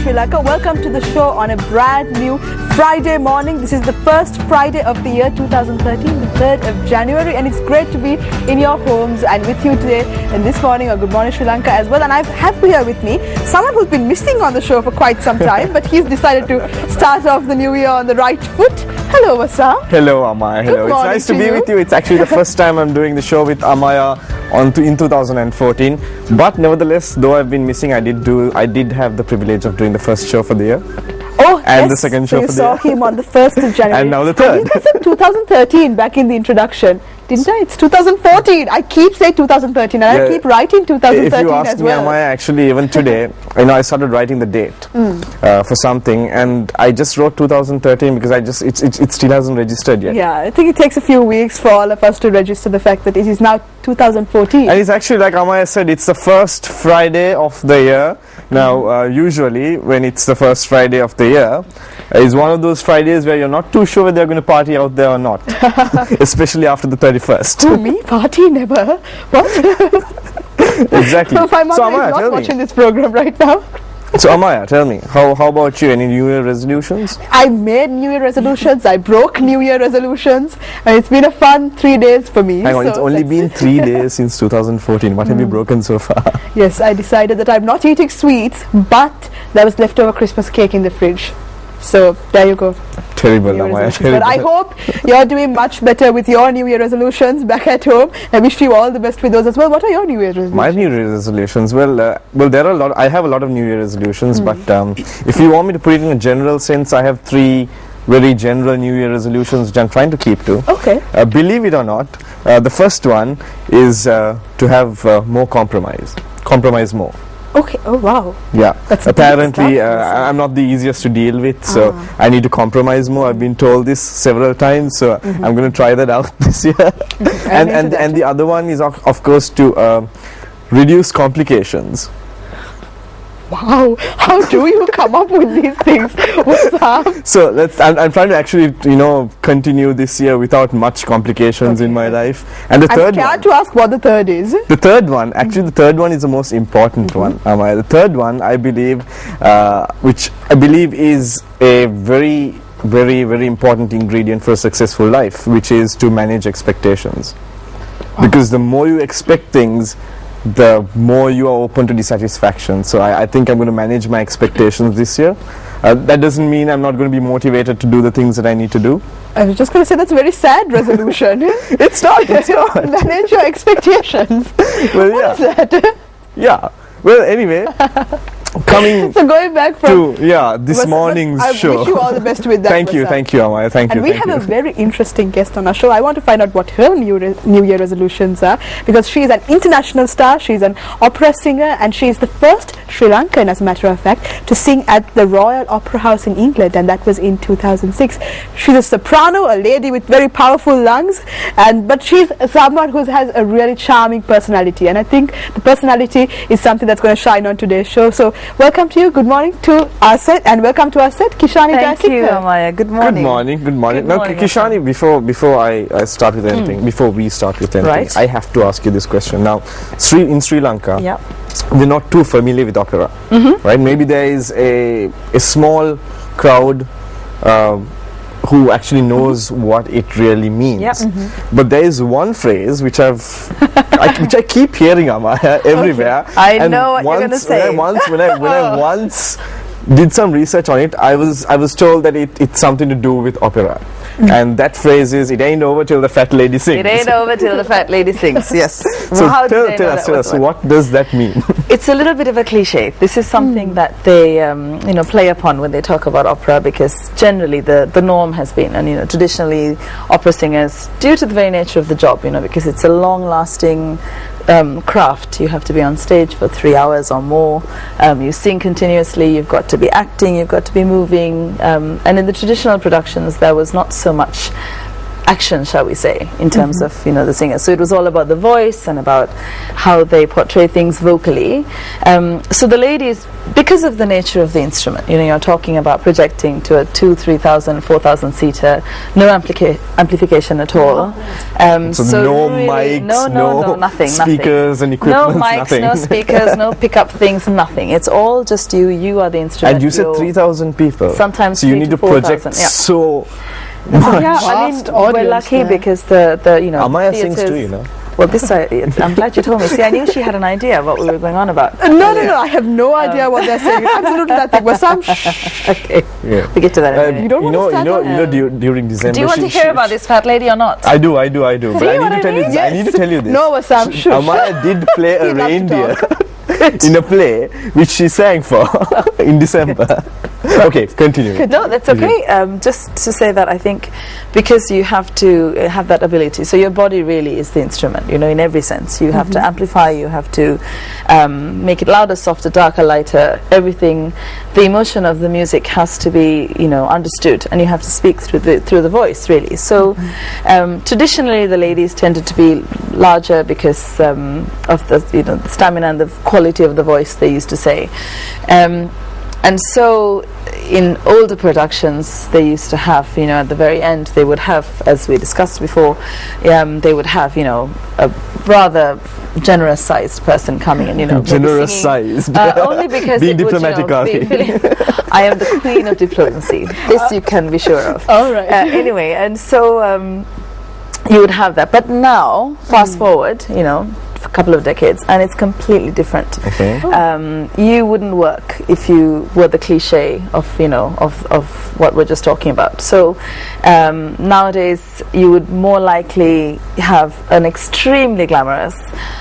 Sri Lanka. Welcome to the show on a brand new Friday morning. This is the first Friday of the year 2013, the 3rd of January, and it's great to be in your homes and with you today and this morning on Good Morning Sri Lanka as well. And I have here with me someone who's been missing on the show for quite some time, but he's decided to start off the new year on the right foot. Hello, Vasa. Hello, Amaya. Hello. It's nice to be with you. It's actually the first time I'm doing the show with Amaya in 2014. But nevertheless, though I've been missing, I did have the privilege of doing the first show for the year. Oh, and yes. the second show for the year. You saw him on the 1st of January. And now the third. I think I said 2013 back in the introduction. Didn't I? It's 2014. I keep saying 2013 and I keep writing 2013 as well. If you ask me, Amaya, actually even today, I started writing the date for something, and I just wrote 2013 because it still hasn't registered yet. Yeah, I think it takes a few weeks for all of us to register the fact that it is now 2014. And it's actually, like Amaya said, it's the first Friday of the year. Now, usually when it's the first Friday of the year, it's one of those Fridays where you're not too sure whether you're going to party out there or not, especially after the 31st. Who, me? Party? Never. What? Exactly. So my mother Amaya, is not watching this program right now. So Amaya, tell me, how about you? Any New Year resolutions? I made New Year resolutions, I broke New Year resolutions, and it's been a fun 3 days for me. Hang on, it's only been 3 days since 2014. What have you broken so far? Yes, I decided that I'm not eating sweets, but there was leftover Christmas cake in the fridge. So there you go. Terrible, Amaya. Terrible. But I hope you're doing much better with your New Year resolutions back at home. I wish you all the best with those as well. What are your New Year resolutions? My New Year resolutions? Well, there are a lot. I have a lot of New Year resolutions, but if you want me to put it in a general sense, I have 3 very general New Year resolutions which I'm trying to keep to. Okay. Believe it or not, the first one is to have more compromise. Compromise more. Okay. Oh wow. Yeah. That's apparently I'm not the easiest to deal with, so I need to compromise more. I've been told this several times, so I'm going to try that out this year. And the other one is of course to reduce complications. Wow, how do you come up with these things? What's up? So I'm trying to actually, continue this year without much complications in my life. And the third one. I'm scared to ask what the third is. The third one, actually the third one is the most important one. The third one, I believe, which I believe is a very, very, very important ingredient for a successful life, which is to manage expectations. Because the more you expect things, the more you are open to dissatisfaction. So I think I'm going to manage my expectations this year. That doesn't mean I'm not going to be motivated to do the things that I need to do. I was just going to say that's a very sad resolution. It's not. Manage your expectations. Well, what is that? Yeah. Well, anyway. So going back from this morning's show. I wish you all the best with that. Thank you, Amaya. Thank you. And we have a very interesting guest on our show. I want to find out what her New Year resolutions are, because she is an international star. She's an opera singer, and she is the first Sri Lankan, as a matter of fact, to sing at the Royal Opera House in England, and that was in 2006. She's a soprano, a lady with very powerful lungs, but she's someone who has a really charming personality, and I think the personality is something that's going to shine on today's show. So welcome to you. Good morning to our set, and welcome to our set, Kishani Jayasinghe. Thank you, Amaya. Good morning. Good morning. Now, Kishani, before I start with anything, before we start with anything, I have to ask you this question. Now, in Sri Lanka, we're not too familiar with opera, right? Maybe there is a small crowd who actually knows what it really means. But there is one phrase which which I keep hearing, Amaya, everywhere. I know what you're going to say. When I once did some research on it, I was told that it's something to do with opera. And that phrase is, it ain't over till the fat lady sings. It ain't over till the fat lady sings, yes. So tell us, what does that mean? It's a little bit of a cliche. This is something that they play upon when they talk about opera, because generally the norm has been, and traditionally opera singers, due to the very nature of the job, because it's a long-lasting craft. You have to be on stage for 3 hours or more. You sing continuously. You've got to be acting. You've got to be moving. And in the traditional productions, there was not so much action, shall we say, in terms of the singer. So it was all about the voice and about how they portray things vocally. So the ladies, because of the nature of the instrument, you're talking about projecting to a 2,000, 3,000, 4,000 seater, no amplification at all. So no really mics, no nothing, speakers and no equipment, mics, nothing. no speakers, no pickup things, nothing. It's all just you. You are the instrument. And you said 3,000 people. Sometimes so you 3,000 need to to project 4,000, yeah. so Yeah, I mean, Vast we're audience lucky there. because the Amaya sings theatres- too, Well, I'm glad you told me. See, I knew she had an idea of what we were going on about. No, I have no idea what they're saying. Absolutely nothing. Wasam, Okay, Yeah. we get to that in a minute. You don't want to start on? During December. Do you want to hear about this fat lady or not? I do. But I need what to I tell you mean? this. I need to tell you this. No, Wasam, shush. Amaya did play a He loves to reindeer talk. in a play which she sang for in December. Okay, continue. No, that's okay. Just to say that I think because you have to have that ability. So your body really is the instrument, in every sense. You have to amplify, you have to make it louder, softer, darker, lighter, everything. The emotion of the music has to be, understood, and you have to speak through the voice, really. So traditionally the ladies tended to be larger because of the stamina and the quality of the voice, they used to say. And so in older productions they used to have, at the very end they would have, as we discussed before, they would have, a rather generous sized person coming in, maybe Generous singing, sized. only because Being it would, diplomatic, are we? I am the queen of diplomacy. This you can be sure of. All right. Anyway, and so you would have that. But now, fast forward, a couple of decades, and it's completely different. Okay. You wouldn't work if you were the cliche of of what we're just talking about. So nowadays you would more likely have an extremely glamorous,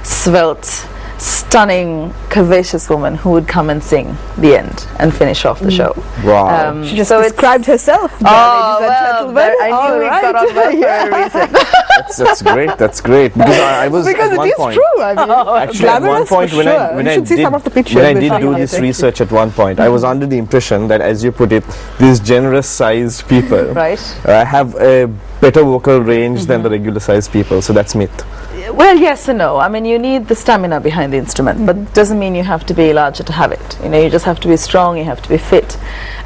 svelte, stunning, curvaceous woman who would come and sing the end and finish off the show. Wow. She just so it's- described herself. Oh, ladies and gentlemen. I knew All we right. got off well for a reason. That's great. Because I was Because at it one is point. true. I mean, Actually, at one glamorous point for when sure. I You should see some of the pictures. when I We'll did show do you this later. research at one point, I was under the impression that, as you put it, these generous-sized people Right. have a better vocal range than the regular-sized people. So that's myth. Well, yes and no. I mean, you need the stamina behind the instrument, but it doesn't mean you have to be larger to have it. You just have to be strong, you have to be fit.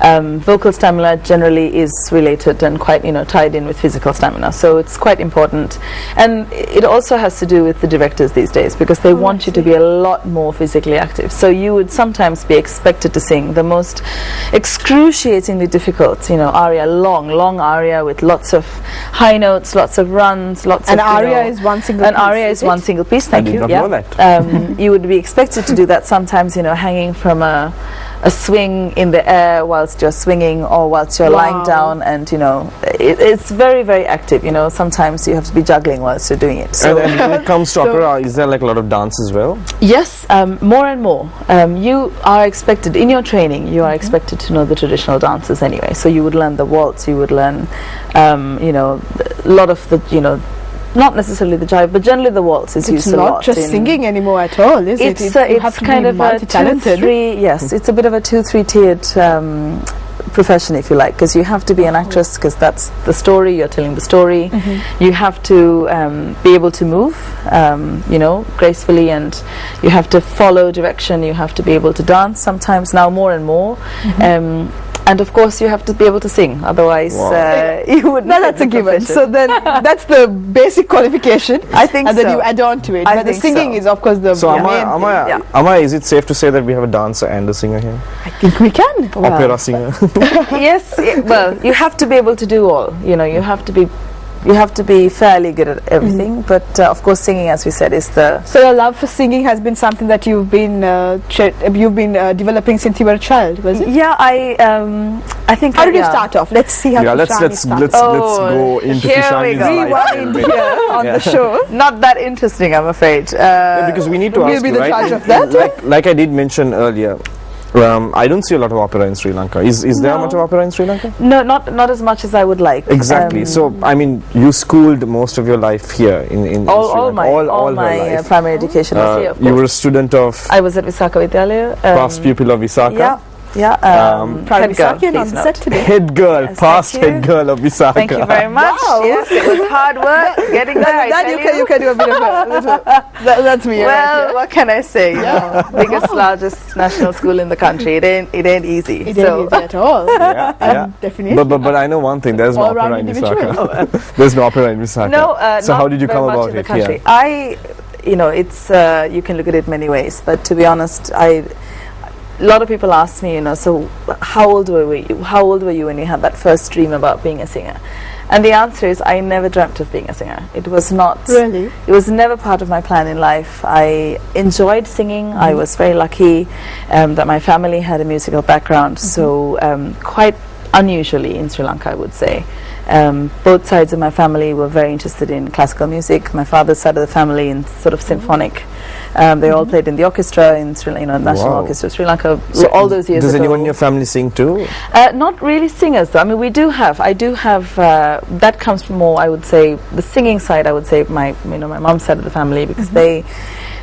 Vocal stamina generally is related and quite, tied in with physical stamina. So it's quite important. And it also has to do with the directors these days, because they want you to be a lot more physically active. So you would sometimes be expected to sing the most excruciatingly difficult, aria, long aria with lots of high notes, lots of runs, lots An of... aria is one single An piece, aria is one single piece, thank did you. not Yeah. know that. You would be expected to do that sometimes, hanging from a swing in the air whilst you're swinging or whilst you're lying Wow. down, and it's very, very active. Sometimes you have to be juggling whilst you're doing it. So And when it comes to opera, is there like a lot of dance as well? yes, more and more. You are expected in your training. You are expected to know the traditional dances anyway. So you would learn the waltz. You would learn, a lot of the, not necessarily the jive, but generally the waltz is It's used a not lot. just in- singing anymore at all, is it? It's You have to kind be of a multi-talented. 2-3. Yes, it's a bit of a 2-3 tiered profession, if you like, because you have to be an actress, because that's the story, you're telling the story. You have to be able to move, gracefully, and you have to follow direction. You have to be able to dance sometimes, now more and more. And of course you have to be able to sing, otherwise you would No, that's a given. So then that's the basic qualification. I think and then so. you add on to it. I but the think singing so. is of course the So main thing. Amaya, is it safe to say that we have a dancer and a singer here? I think we can. Opera singer. Yes, well, you have to be able to do all. You have to be fairly good at everything, but of course singing, as we said, is the... So your love for singing has been something that you've been developing since you were a child, was it? Yeah, I think... How did you start off? Let's see how Let's Kishani started. let's go into here we Kishani's go. life. Rewind here on the show. Not that interesting, I'm afraid. Yeah, because we need to we'll ask be you, the right? judge of that. Like I did mention earlier, I don't see a lot of opera in Sri Lanka. Is there much of opera in Sri Lanka? No, not as much as I would like. Exactly. So I mean, you schooled most of your life here in Sri all Lanka. my her life. primary education was here, of course. You were a student of I was at Visakha Vidyalaya. past pupil of Visakha. Yeah. Yeah, Proud head of girl, Visakhyan on please the note. set today. Head girl, Yes, past thank you. head girl of Visakha. Thank you very much. Wow. Yes, it was hard work getting there. I That tell you can do a bit of a little. That's me. Well, what can I say? You know, biggest, largest national school in the country. It ain't easy. It so. ain't easy at all. Yeah. Definitely. But I know one thing. There's no All-round opera in individual. Visakha. There's no opera in Visakha. No, so not how did you very come much about in the it? country. Yeah. It's you can look at it many ways, but to be honest, a lot of people ask me, so how old were you? How old were you when you had that first dream about being a singer? And the answer is, I never dreamt of being a singer. It was not. Really? It was never part of my plan in life. I enjoyed singing. I was very lucky that my family had a musical background, so quite unusually in Sri Lanka, I would say. Both sides of my family were very interested in classical music. My father's side of the family in sort of symphonic. They all played in the orchestra in National Orchestra of Sri Lanka. So all those years does ago. anyone in your family sing too? Not really singers, though. I mean, I do have. That comes from more, I would say, the singing side. I would say my mom's side of the family, because they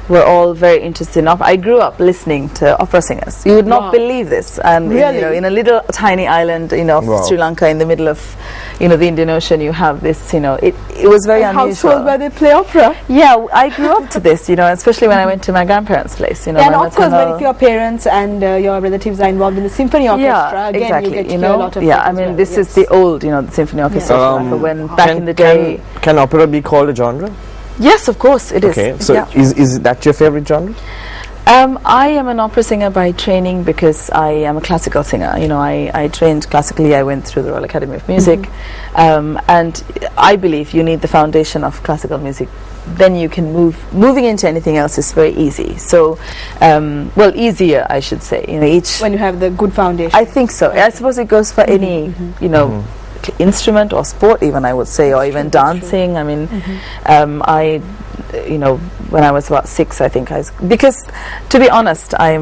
were all very interested in opera. I grew up listening to opera singers. You would not believe this. And Really? in a little tiny island, of Sri Lanka, in the middle of, the Indian Ocean, you have this. It was very unusual. Household where they play opera. Yeah, I grew up to this. Especially when I went to my grandparents' place. And my of course, maternal- when if your parents and your relatives are involved in the symphony orchestra, again exactly. you get to hear a lot of. Yeah, it I as mean, well. this is the old, the symphony orchestra of Sri Lanka, when back in the day. Can opera be called a genre? Yes, of course it is. Okay, so Yeah. is that your favorite genre? I am an opera singer by training, because I am a classical singer. I trained classically. I went through the Royal Academy of Music, and I believe you need the foundation of classical music. Then you can moving into anything else is very easy. So, easier, I should say. Each when you have the good foundation. I think so. I suppose it goes for any, instrument or sport, even, I would say, or even dancing. I mean, when I was about 6, I think because, to be honest, I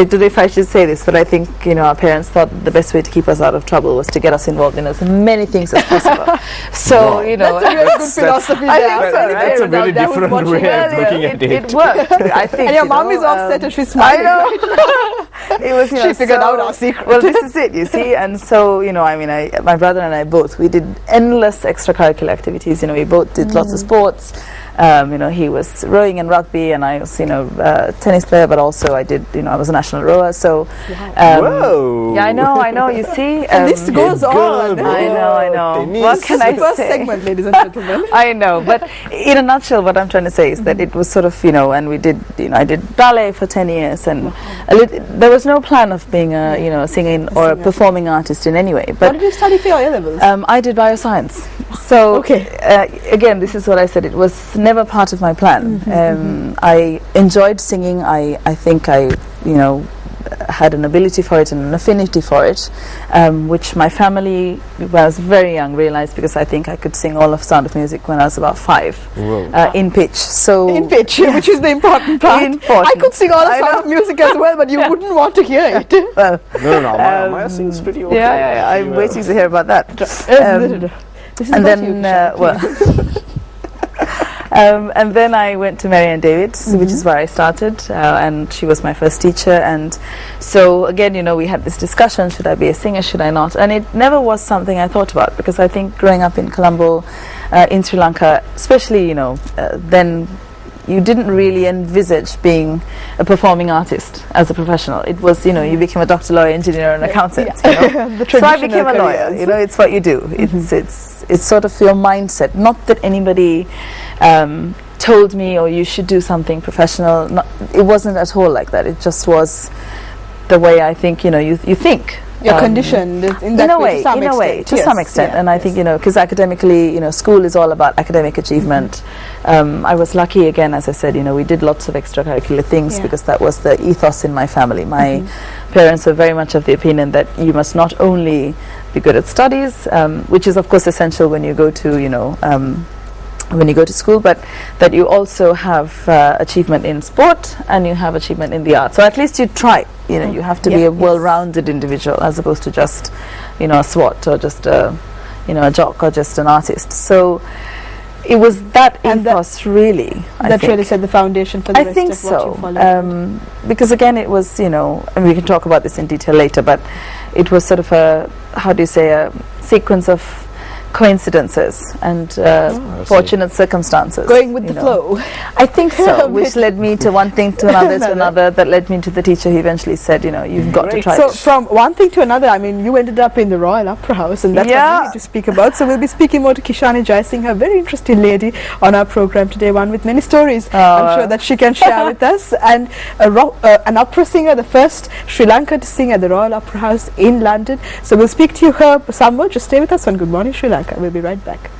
don't know if I should say this, but I think our parents thought the best way to keep us out of trouble was to get us involved in as many things as possible. So that's a very good philosophy. I think so, right? That's a very different way of looking at it. It worked, I think. And your mom is offset and she's smiling. I know. It was, she figured out our secret. Well, this is it, you see. And so, my brother and I both, we did endless extracurricular activities. We both did lots of sports. He was rowing and rugby, and I was, tennis player, but also I did, I was a national rower. So, Whoa! Yeah, I know. You see, And this goes on. I know. Tennis. What can I First say? segment, ladies and gentlemen. I know, but in a nutshell, what I'm trying to say is that it was sort of, and we did, I did ballet for 10 years, and there was no plan of being a, singing or a performing artist in any way. What But did you study for your A-levels? I did bioscience. So Okay. Again, this is what I said. It was never part of my plan. I enjoyed singing. I think I, had an ability for it and an affinity for it, which my family, when I was very young, realized, because I think I could sing all of Sound of Music when I was about 5 in pitch. So In pitch, which is the important part. Important. I could sing all the Sound of Music as well, but you wouldn't want to hear it. Well, No, Maya sings pretty okay. yeah. I'm waiting to hear about that. This is And about then, you, and then I went to Mary Ann David's, which is where I started, and she was my first teacher. And so again, we had this discussion: should I be a singer? Should I not? And it never was something I thought about, because I think growing up in Colombo, in Sri Lanka, especially, then you didn't really envisage being a performing artist as a professional. It was, you became a doctor, lawyer, engineer, and accountant. The So I traditional became a lawyer. careers. It's what you do. It's sort of your mindset. Not that anybody told me, or you should do something professional. It wasn't at all like that. It just was the way I think. You think. You're conditioned in that way, to some extent. To some extent. And I think, because academically, school is all about academic achievement. I was lucky, again, as I said, we did lots of extracurricular things, because that was the ethos in my family. My parents were very much of the opinion that you must not only be good at studies, which is of course essential when you go to, when you go to school, but that you also have achievement in sport and you have achievement in the arts. So at least you try. You have to be a well-rounded individual, as opposed to just, a SWAT, or just a jock, or just an artist. So it was that And ethos really. That really set the foundation for the rest think of what you so. followed. Because again, it was, and we can talk about this in detail later, but it was sort of a, how do you say, a sequence of coincidences and fortunate circumstances. Going with the flow. I think so, which led me to one thing to another to another, that led me to the teacher who eventually said, you've got to try So it. from one thing to another, I mean, you ended up in the Royal Opera House, and that's what we need to speak about. So we'll be speaking more to Kishani Jayasinghe, a very interesting lady on our program today, one with many stories I'm sure that she can share with us, and an opera singer, the first Sri Lankan to sing at the Royal Opera House in London. So we'll speak to her some more. Just stay with us on Good Morning Sri Lanka. We'll be right back.